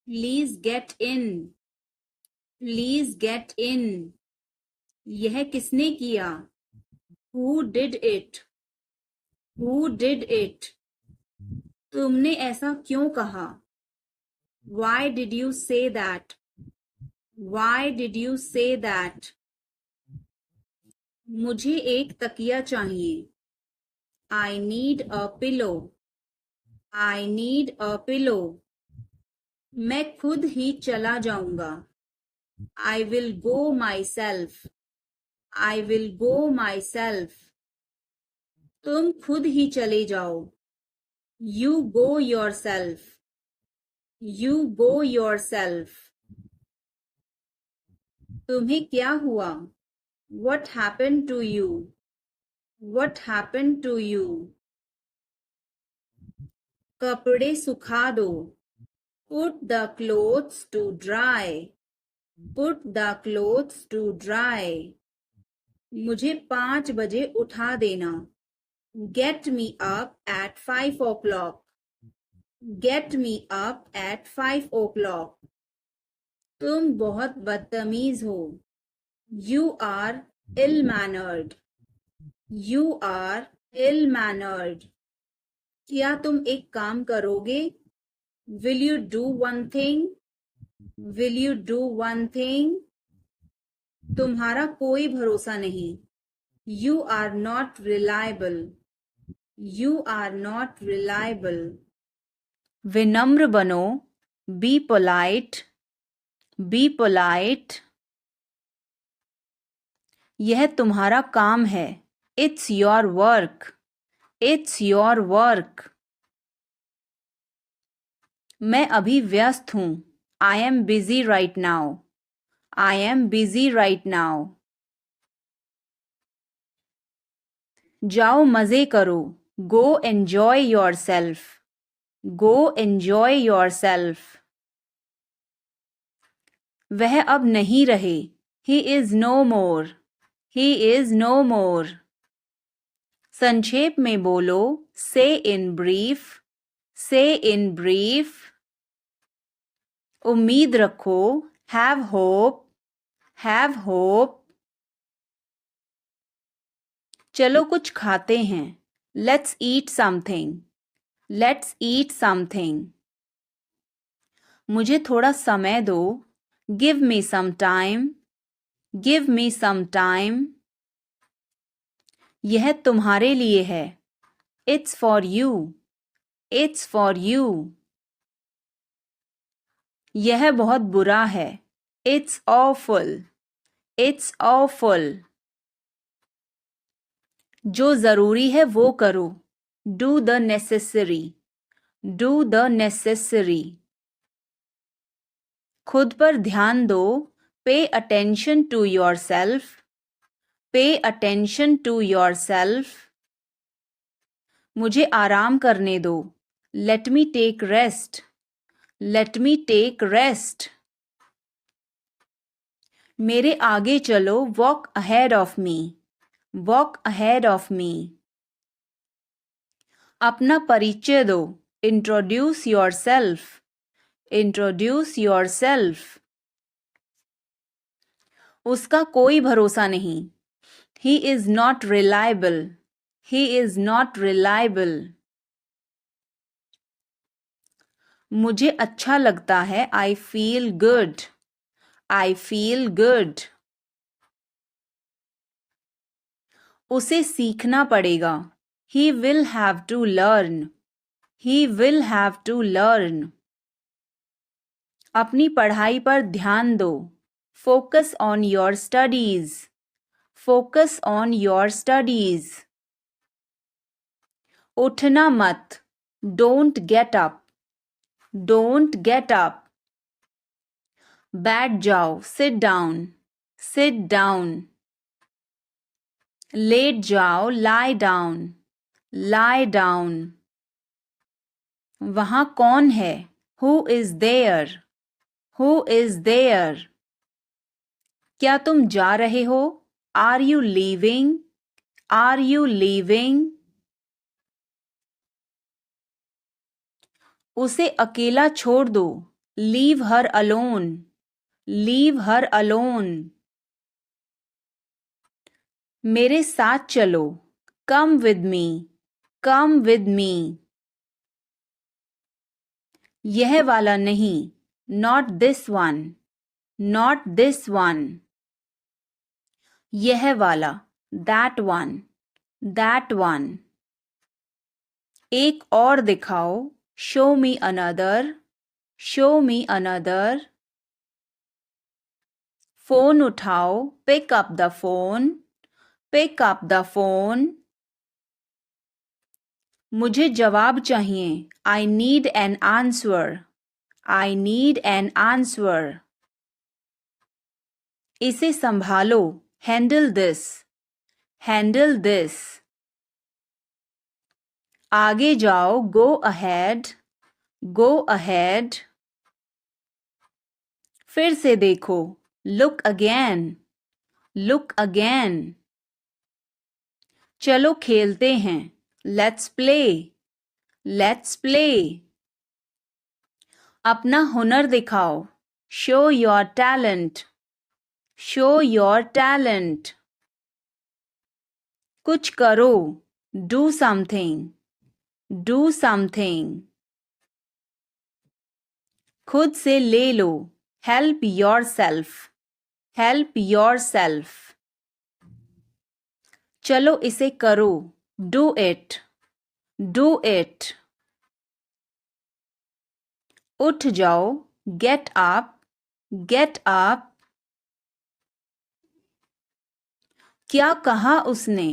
Please get in. Please get in. यह किसने किया? Who did it? Who did it? तुमने ऐसा क्यों कहा? Why did you say that? Why did you say that? मुझे एक तकिया चाहिए. I need a pillow. I need a pillow. मैं खुद ही चला जाऊंगा. I will go myself. I will go myself. तुम खुद ही चले जाओ. You go yourself. You go yourself. तुम्हें क्या हुआ? What happened to you? What happened to you? कपड़े सुखा दो. Put the clothes to dry. Put the clothes to dry. मुझे 5 बजे उठा देना. Get me up at 5 o'clock. Get me up at 5 o'clock. तुम बहुत बदतमीज हो. You are ill-mannered. You are ill-mannered. क्या तुम एक काम करोगे? Will you do one thing? Will you do one thing? तुम्हारा कोई भरोसा नहीं. You are not reliable. You are not reliable. विनम्र बनो. Be polite. Be polite. यह तुम्हारा काम है. It's your work. It's your work. मैं अभी व्यस्त हूँ. I am busy right now. I am busy right now. जाओ मज़े करो. Go enjoy yourself. Go enjoy yourself. वह अब नहीं रहे. He is no more. He is no more. संक्षेप में बोलो. Say in brief. Say in brief. उम्मीद रखो. Have hope. Have hope. चलो कुछ खाते हैं. Let's eat something. Let's eat something. मुझे थोड़ा समय दो. Give me some time. Give me some time. यह तुम्हारे लिए है. It's for you. It's for you. यह बहुत बुरा है. It's awful. It's awful. जो जरूरी है वो करो. Do the necessary. Do the necessary. खुद पर ध्यान दो. Pay attention to yourself. Pay attention to yourself. मुझे आराम करने दो. Let me take rest. Let me take rest. मेरे आगे चलो. Walk ahead of me. Walk ahead of me. अपना परिचय दो. Introduce yourself. Introduce yourself. उसका कोई भरोसा नहीं. He is not reliable. He is not reliable. मुझे अच्छा लगता है. I feel good. I feel good. उसे सीखना पड़ेगा. He will have to learn. He will have to learn. अपनी पढ़ाई पर ध्यान दो. Focus on your studies. Focus on your studies. उठना मत. Don't get up. Don't get up. बैठ जाओ. Sit down. Sit down. लेट जाओ. Lie down. Lie down. वहाँ कौन है? Who is there? Who is there? क्या तुम जा रहे हो? Are you leaving? Are you leaving? उसे अकेला छोड़ दो. Leave her alone. Leave her alone. मेरे साथ चलो. Come with me. Come with me. यह वाला नहीं. Not this one. Not this one. यह वाला. That one. That one. एक और दिखाओ. Show me another. Show me another. Phone उठाओ. Pick up the phone. Pick up the phone. मुझे जवाब चाहिए. I need an answer. I need an answer. इसे संभालो. Handle this. Handle this. आगे जाओ. Go ahead. Go ahead. फिर से देखो. Look again. Look again. चलो खेलते हैं. Let's play. Let's play. अपना हुनर दिखाओ. Show your talent. Show your talent. कुछ करो. Do something. Do something. खुद से ले लो. Help yourself. Help yourself. चलो इसे करो. Do it. Do it. उठ जाओ. Get up. Get up. क्या कहा उसने?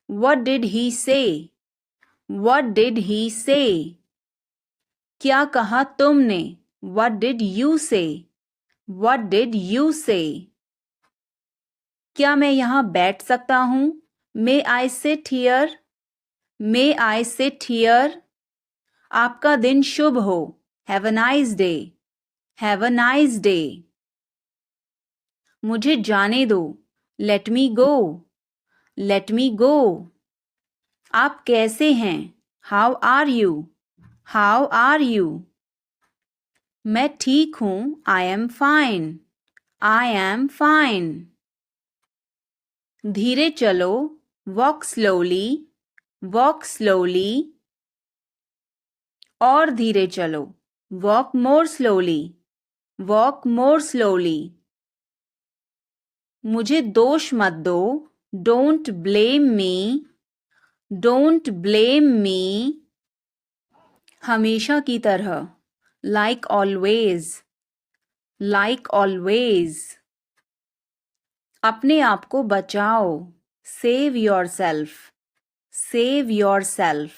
What did he say? What did he say? क्या कहा तुमने? What did you say? What did you say? क्या मैं यहाँ बैठ सकता हूँ? May I sit here? May I sit here? आपका दिन शुभ हो. Have a nice day. Have a nice day. मुझे जाने दो. Let me go. Let me go. आप कैसे हैं? How are you? How are you? मैं ठीक हूँ. I am fine. I am fine. धीरे चलो. Walk slowly. Walk slowly. और धीरे चलो. Walk more slowly. Walk more slowly. मुझे दोष मत दो. Don't blame me. Don't blame me. हमेशा की तरह. Like always. like always. अपने आप को बचाओ, save yourself, save yourself.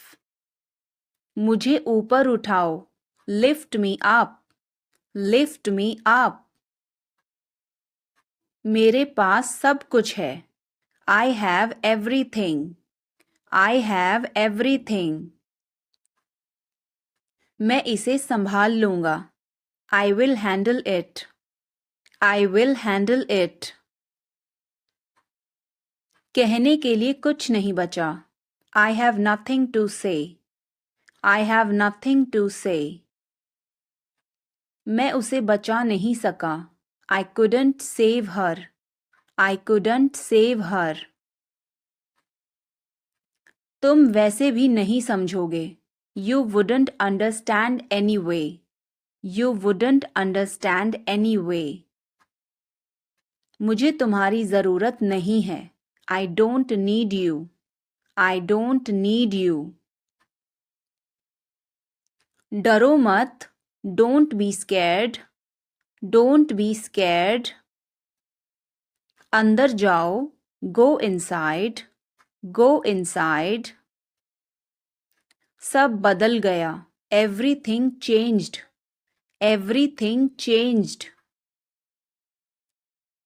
मुझे ऊपर उठाओ, lift me up, lift me up. मेरे पास सब कुछ है, I have everything, I have everything. मैं इसे संभाल लूंगा, I will handle it, I will handle it. कहने के लिए कुछ नहीं बचा, I have nothing to say, I have nothing to say. मैं उसे बचा नहीं सका, I couldn't save her, I couldn't save her. तुम वैसे भी नहीं समझोगे, You wouldn't understand anyway, You wouldn't understand anyway. मुझे तुम्हारी ज़रूरत नहीं है, I don't need you, I don't need you. डरो मत, don't be scared, don't be scared. अंदर जाओ, go inside, go inside. सब बदल गया, everything changed, everything changed.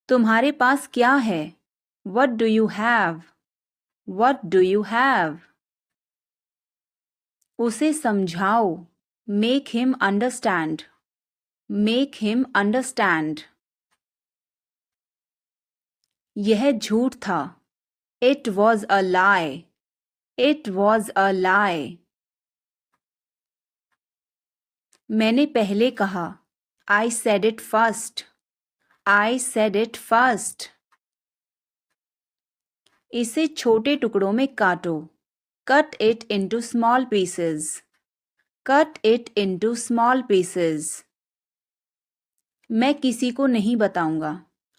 तुम्हारे पास क्या है, what do you have, what do you have. उसे समझाओ, make him understand, make him understand. यह झूठ था, it was a lie, it was a lie. मैंने पहले कहा, I said it first, I said it first. इसे छोटे टुकड़ों में काटो, cut it into small pieces, cut it into small pieces. मैं किसी को नहीं बताऊंगा,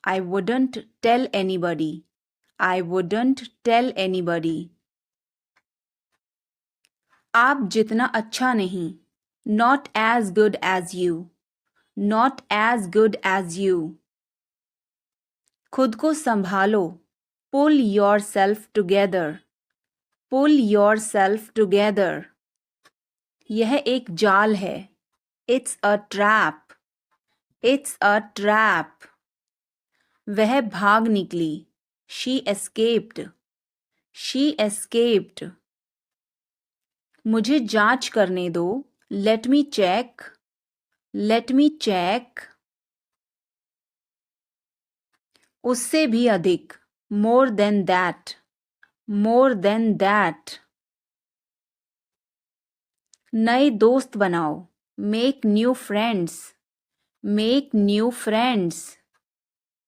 I wouldn't tell anybody, I wouldn't tell anybody. आप जितना अच्छा नहीं, not as good as you, not as good as you. खुद को संभालो, pull yourself together, pull yourself together. यह एक जाल है, it's a trap, it's a trap. वह भाग निकली, she escaped, she escaped. मुझे जांच करने दो, let me check, let me check. उससे भी अधिक, more than that, more than that. नए दोस्त बनाओ, make new friends, make new friends.